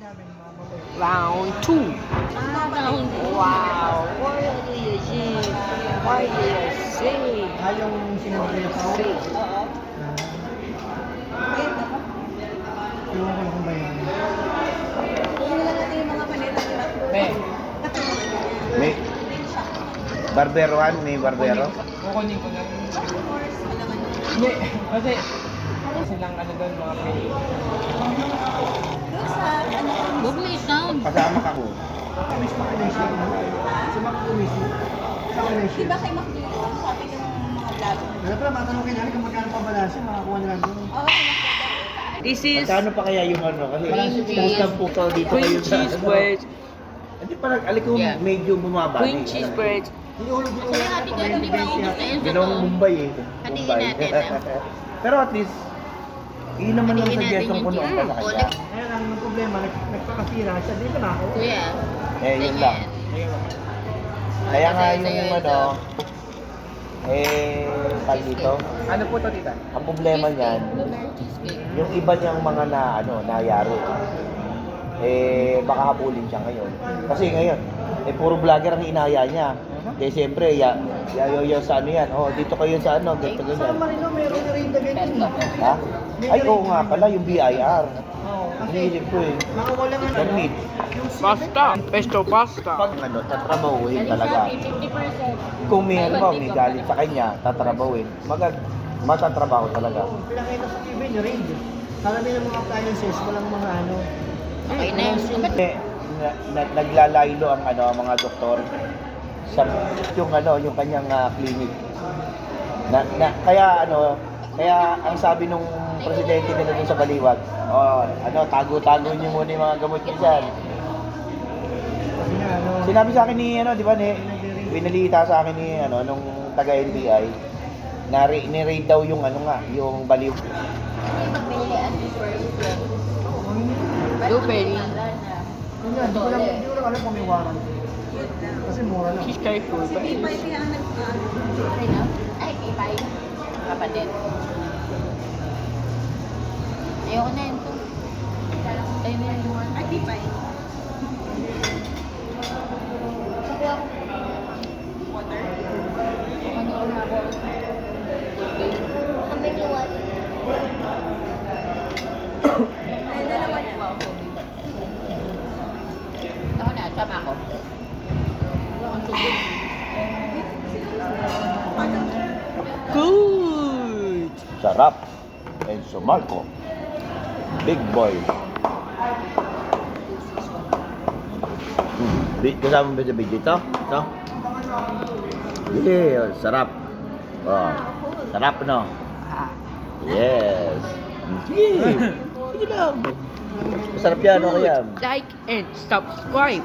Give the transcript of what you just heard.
Round 2. Wow. What do you see? What do you see? Yung sinabi ko sa See. Yung kung ba yun? May Barbero 1, may Barbero. Kukunin ko lang. Hindi, kasi silang ano doon, mga pili. Huwag may sound. Kasama ka ko. Miss Makinisip. Si Makinisip. Sa Makinisip. Diba kay McDo, sabi ng mga vlog? Ano pala, matanong kay Nani kung magkano pa balansin, makakuha nila doon. Oo, This is Magkano pa kaya yung ano? Kasi Cream cheese. pumunta po ka dito cream kayo sa cheese ano. bread. Hindi pa aliko Yeah. medyo bumaba. Cream cheese bread. Hinihulog-hulog Kaya na natin pag yan, may di ba, event ubus na yan. yun sa Ginawang to. Mumbai eh. Hatiin Mumbai. natin, Pero at least, yun naman ang Hatiin natin suggestion ko yung noon cheese. pa sa kanya. Kaya lang ang problema, nagpakasira siya. Dito na ako. Kuya, Yun lang. Kaya nga Kasi yung sa'yo ano, tag dito, Ano po to, tita? ang problema niyan, blueberry cheesecake. yung iba niyang mga nayari, baka habulin siya ngayon. Kasi ngayon, puro vlogger ang inaya niya. Kaya siyempre, yayo sa ano yan, dito kayo sa ano, ganito Sa ganyan. Marino, meron na rin na ganyan. Ha? Ay, oo nga pala, yung BIR. Oo. Iniisip ko eh. Mga walang ano. Damit. Yung Pasta. Pesto pasta. Pag ano, tatrabahuin talaga. 50%. Kung may ano ba, may galit sa kanya, tatrabahuin. Matatrabaho talaga. pinakita sa TV ni Ring. Karami ng mga appliances, walang mga ano. Okay na yun. Naglalaylo ang ano, ang mga doktor sa yung kanyang clinic. Kaya ang sabi nung presidente nila dun sa Baliwag, tago-tago niyo muna yung mga gamot niyo dyan. Kasi nga ano. Sinabi sa akin ni di ba binalita sa akin ni nung taga NBI, ni-raid daw yung yung Baliwag. Blueberry. Yun nga, di ko lang alam kung may warranty. Kasi mura lang. Cheese curry full. Si Pipay kaya ay, Pipay. Kapatid. Ayoko na yun to. Ay, may one. Ay, Pipay. Water? Ano na ako? Kami luwan. Ay, dalawa na. Ako na, sama ko. Good. Sarap. Enzo Marco. Big boy. Kasama ba sa video ito? Ito? Yeah, sarap. Sarap no? Yes. Yeah. Sige lang. Masarap yan, okay yan. Like and subscribe.